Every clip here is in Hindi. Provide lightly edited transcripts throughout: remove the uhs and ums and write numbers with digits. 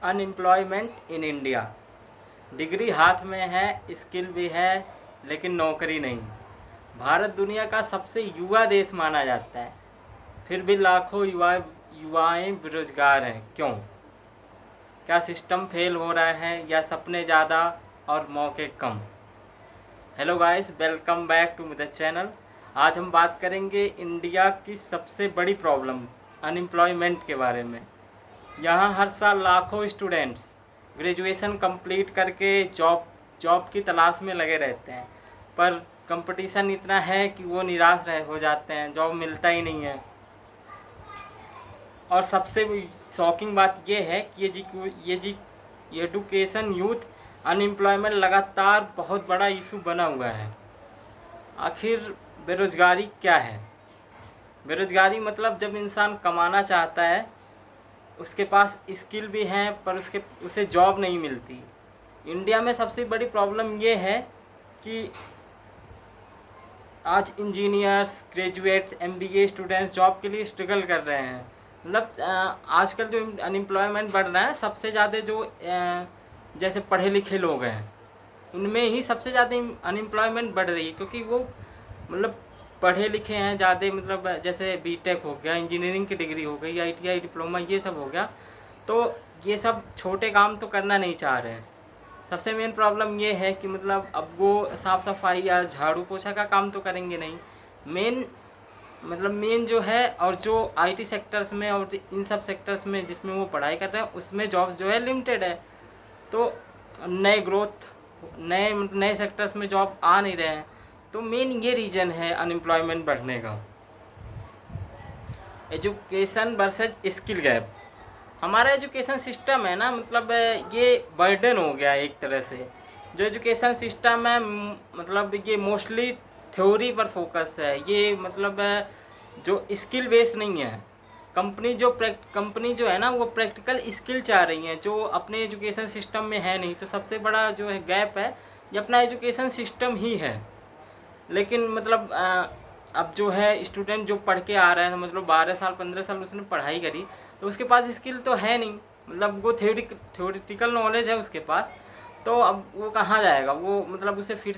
Unemployment in India. डिग्री हाथ में है, स्किल भी है, लेकिन नौकरी नहीं। भारत दुनिया का सबसे युवा देश माना जाता है, फिर भी लाखों युवाएं बेरोजगार हैं। क्यों? क्या सिस्टम फेल हो रहा है या सपने ज़्यादा और मौके कम? Hello guys, welcome back to the channel. आज हम बात करेंगे इंडिया की सबसे बड़ी प्रॉब्लम अनएम्प्लॉयमेंट के बारे में। यहाँ हर साल लाखों स्टूडेंट्स ग्रेजुएशन कंप्लीट करके जॉब की तलाश में लगे रहते हैं, पर कंपटीशन इतना है कि वो निराश हो जाते हैं, जॉब मिलता ही नहीं है। और सबसे शॉकिंग बात ये है कि ये एडुकेशन यूथ अनएम्प्लॉयमेंट लगातार बहुत बड़ा इशू बना हुआ है। आखिर बेरोज़गारी क्या है? बेरोज़गारी मतलब जब इंसान कमाना चाहता है, उसके पास स्किल भी हैं पर उसे जॉब नहीं मिलती। इंडिया में सबसे बड़ी प्रॉब्लम ये है कि आज engineers, graduates, MBA students job के लिए स्ट्रगल कर रहे हैं। मतलब आजकल जो अनएम्प्लॉयमेंट बढ़ रहा है, सबसे ज़्यादा जो जैसे पढ़े लिखे लोग हैं, उनमें ही सबसे ज़्यादा अनएम्प्लॉयमेंट बढ़ रही है, क्योंकि वो मतलब पढ़े लिखे हैं ज़्यादा। मतलब जैसे बीटेक हो गया, इंजीनियरिंग की डिग्री हो गई, आईटीआई डिप्लोमा, ये सब हो गया, तो ये सब छोटे काम तो करना नहीं चाह रहे हैं। सबसे मेन प्रॉब्लम ये है कि मतलब अब वो साफ़ सफाई या झाड़ू पोछा का काम तो करेंगे नहीं। मेन जो है, और जो आईटी सेक्टर्स में और इन सब सेक्टर्स में जिसमें वो पढ़ाई कर रहे हैं, उसमें जॉब्स जो है लिमिटेड है। तो नए सेक्टर्स में जॉब आ नहीं रहे हैं। तो मेन ये रीज़न है अनएम्प्लॉयमेंट बढ़ने का। Education versus skill gap. हमारा एजुकेशन सिस्टम है ना, मतलब ये बर्डन हो गया एक तरह से। जो एजुकेशन सिस्टम है, मतलब ये मोस्टली थ्योरी पर फोकस है। ये मतलब जो स्किल बेस नहीं है। कंपनी जो है ना, वो प्रैक्टिकल स्किल चाह रही हैं, जो अपने एजुकेशन सिस्टम में है नहीं। तो सबसे बड़ा जो है गैप है, ये अपना एजुकेशन सिस्टम ही है। लेकिन मतलब अब जो है स्टूडेंट जो पढ़ के आ रहा है, समझ लो 12 साल 15 साल उसने पढ़ाई करी, तो उसके पास स्किल तो है नहीं। मतलब वो थ्योरेटिकल नॉलेज है उसके पास, तो अब वो कहाँ जाएगा? वो मतलब उसे फिर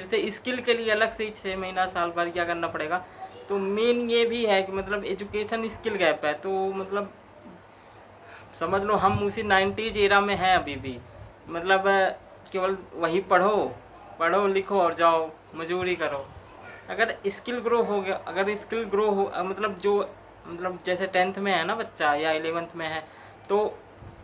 से स्किल के लिए अलग से 6 महीना साल भर क्या करना पड़ेगा। तो मेन ये भी है कि मतलब एजुकेशन स्किल गैप है। तो मतलब समझ लो हम उसी 90s एरा में हैं अभी भी। मतलब केवल वही पढ़ो लिखो और जाओ मजदूरी करो। अगर स्किल ग्रो हो, मतलब जैसे 10th में है ना बच्चा या 11th में है, तो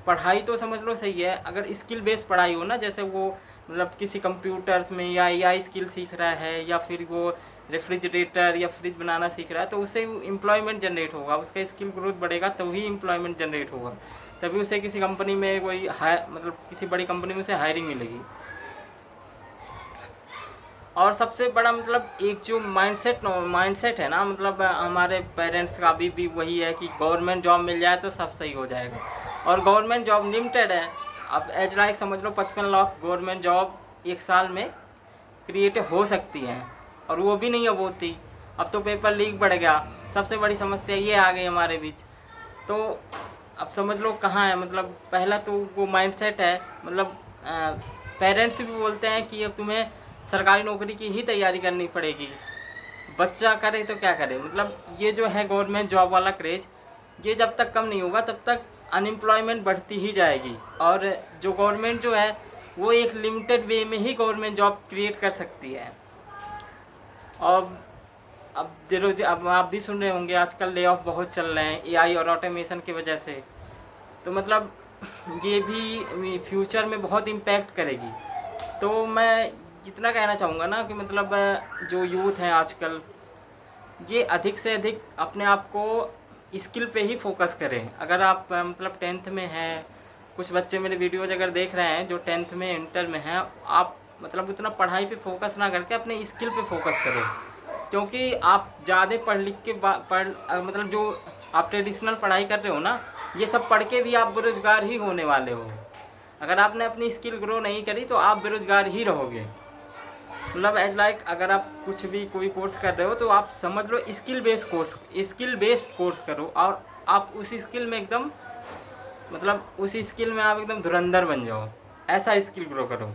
पढ़ाई तो समझ लो सही है। अगर स्किल बेस्ड पढ़ाई हो ना, जैसे वो मतलब किसी कंप्यूटर्स में या एआई स्किल सीख रहा है, या फिर वो रेफ्रिजरेटर या फ्रिज बनाना सीख रहा है, तो उससे एम्प्लॉयमेंट जनरेट होगा, उसका स्किल ग्रोथ बढ़ेगा, तभी एम्प्लॉयमेंट जनरेट होगा। तभी उसे किसी कंपनी में मतलब किसी बड़ी कंपनी में से हायरिंग मिलेगी। और सबसे बड़ा मतलब एक जो माइंडसेट है ना, मतलब हमारे पेरेंट्स का अभी भी वही है कि गवर्नमेंट जॉब मिल जाए तो सब सही हो जाएगा। और गवर्नमेंट जॉब लिमिटेड है। अब एज लाइक समझ लो 55 लाख गवर्नमेंट जॉब एक साल में क्रिएट हो सकती हैं, और वो भी नहीं अब होती। अब तो पेपर लीक बढ़ गया, सबसे बड़ी समस्या ये आ गई हमारे बीच। तो अब समझ लो कहाँ है, मतलब पहला तो वो माइंडसेट है। मतलब पेरेंट्स भी बोलते हैं कि अब तुम्हें सरकारी नौकरी की ही तैयारी करनी पड़ेगी। बच्चा करे तो क्या करे? मतलब ये जो है गवर्नमेंट जॉब वाला क्रेज़, ये जब तक कम नहीं होगा तब तक अनएम्प्लॉयमेंट बढ़ती ही जाएगी। और जो गवर्नमेंट जो है, वो एक लिमिटेड वे में ही गवर्नमेंट जॉब क्रिएट कर सकती है। और अब आप भी सुन रहे होंगे, आजकल ले ऑफ बहुत चल रहे हैं एआई और ऑटोमेशन की वजह से। तो मतलब ये भी फ्यूचर में बहुत इम्पैक्ट करेगी। तो मैं जितना कहना चाहूँगा ना कि मतलब जो यूथ हैं आजकल, ये अधिक से अधिक अपने आप को स्किल पे ही फोकस करें। अगर आप मतलब 10th में हैं, कुछ बच्चे मेरे वीडियोज़ अगर देख रहे हैं जो 10th में, इंटर में हैं, आप मतलब उतना पढ़ाई पे फोकस ना करके अपने स्किल पे फोकस करो। क्योंकि आप ज़्यादा पढ़ लिख के मतलब जो आप ट्रेडिशनल पढ़ाई कर रहे हो ना, ये सब पढ़ के भी आप बेरोज़गार ही होने वाले हो। अगर आपने अपनी स्किल ग्रो नहीं करी तो आप बेरोज़गार ही रहोगे। मतलब एज लाइक अगर आप कुछ भी कोई कोर्स कर रहे हो, तो आप समझ लो स्किल बेस्ड कोर्स करो, और आप उस स्किल में एकदम मतलब उस स्किल में आप एकदम धुरंधर बन जाओ, ऐसा स्किल ग्रो करो।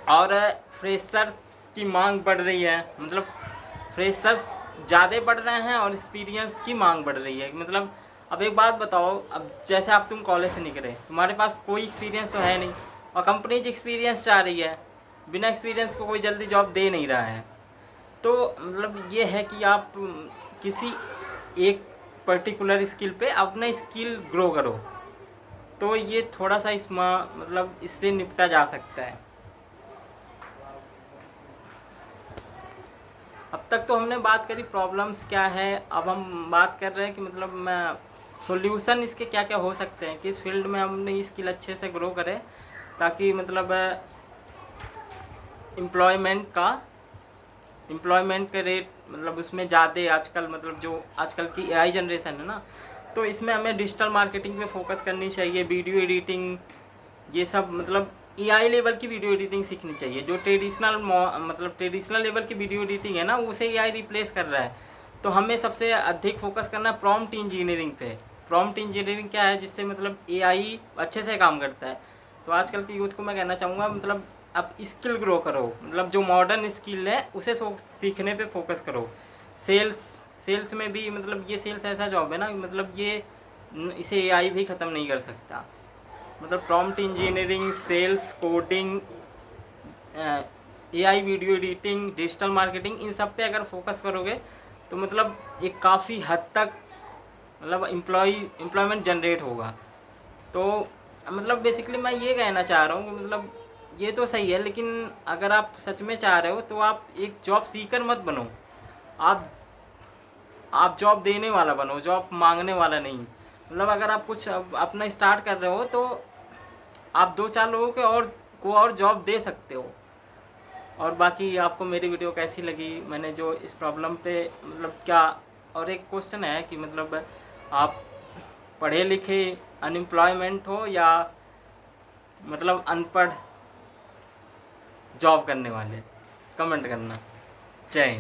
और फ्रेशर्स की मांग बढ़ रही है, मतलब फ्रेशर्स ज़्यादा बढ़ रहे हैं और एक्सपीरियंस की मांग बढ़ रही है। मतलब अब एक बात बताओ, अब जैसे आप तुम कॉलेज से निकले, तुम्हारे पास कोई एक्सपीरियंस तो है नहीं, और कंपनी एक्सपीरियंस चाह रही है, बिना एक्सपीरियंस को कोई जल्दी जॉब दे नहीं रहा है। तो मतलब ये है कि आप किसी एक पर्टिकुलर स्किल पे अपना स्किल ग्रो करो, तो ये थोड़ा सा मतलब इससे निपटा जा सकता है। अब तक तो हमने बात करी प्रॉब्लम्स क्या है, अब हम बात कर रहे हैं कि मतलब मैं सॉल्यूशन इसके क्या क्या हो सकते हैं, किस फील्ड में हमने स्किल अच्छे से ग्रो करें, ताकि मतलब एम्प्लॉयमेंट के रेट मतलब उसमें ज़्यादा आजकल, मतलब जो आजकल की एआई जनरेशन है ना, तो इसमें हमें डिजिटल मार्केटिंग पे फोकस करनी चाहिए, वीडियो एडिटिंग, ये सब मतलब एआई लेवल की वीडियो एडिटिंग सीखनी चाहिए। जो ट्रेडिशनल लेवल की वीडियो एडिटिंग है ना, उसे एआई रिप्लेस कर रहा है। तो हमें सबसे अधिक फोकस करना है प्रॉम्प्ट इंजीनियरिंग पे। प्रॉम्प्ट इंजीनियरिंग क्या है, जिससे मतलब एआई अच्छे से काम करता है। तो आजकल के यूथ को मैं कहना चाहूँगा, मतलब आप स्किल ग्रो करो, मतलब जो मॉडर्न स्किल है उसे सीखने पे फोकस करो। सेल्स में भी, मतलब ये सेल्स ऐसा जॉब है ना, मतलब इसे एआई भी ख़त्म नहीं कर सकता। मतलब prompt engineering, sales, coding, AI video editing, digital marketing, इन सब पे अगर फोकस करोगे तो मतलब एक काफ़ी हद तक मतलब एम्प्लॉयमेंट जनरेट होगा। तो मतलब बेसिकली मैं ये कहना चाह रहा हूँ कि मतलब ये तो सही है, लेकिन अगर आप सच में चाह रहे हो तो आप एक जॉब सीकर मत बनो। आप जॉब देने वाला बनो, जॉब मांगने वाला नहीं। मतलब अगर आप कुछ अपना स्टार्ट कर रहे हो तो आप 2-4 लोगों को और जॉब दे सकते हो। और बाकी आपको मेरी वीडियो कैसी लगी, मैंने जो इस प्रॉब्लम पे मतलब क्या, और एक क्वेश्चन है कि मतलब आप पढ़े लिखे अनएम्प्लॉयमेंट हो या मतलब अनपढ़ जॉब करने वाले, कमेंट करना। जय हिंद।